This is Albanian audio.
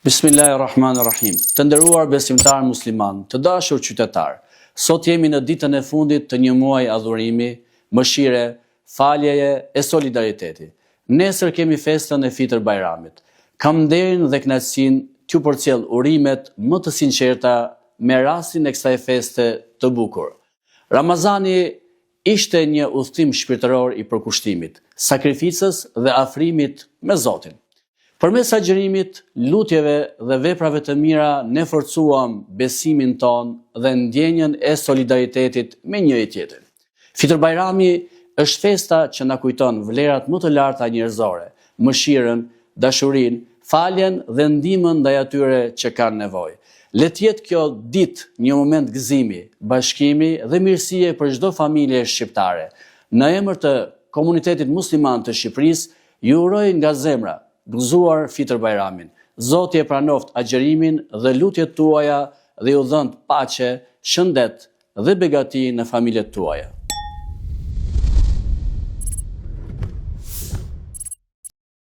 Bismillahirrahmanirrahim. Të nderuar besimtar musliman, të dashur qytetar, sot jemi në ditën e fundit të një muaji adhurimi, mëshire, faljeje e solidariteti. Nesër kemi festën e Fitër Bajramit. Kam nderin dhe kënaqësinë t'ju përcjell urimet më të sinqerta me rastin e kësaj feste të bukur. Ramazani ishte një udhtim shpirtëror i përkushtimit, sakrificës dhe afrimit me Zotin. Përmes agjërimit, lutjeve dhe veprave të mira ne forcuam besimin ton dhe ndjenjën e solidaritetit me njëri tjetrin. Fitër Bajrami është festa që na kujton vlerat më të larta njerëzore, mëshirën, dashurinë, faljen dhe ndihmën ndaj atyre që kanë nevojë. Le të jetë kjo ditë një moment gëzimi, bashkimi dhe mirësie për çdo familje shqiptare. Në emër të komunitetit musliman të Shqipërisë, ju uroj nga zemra gëzuar Fitër Bajramin. Zoti e pranoft agjërimin dhe lutjet tuaja dhe ju dhënë paqe, shëndet dhe begati në familjet tuaja.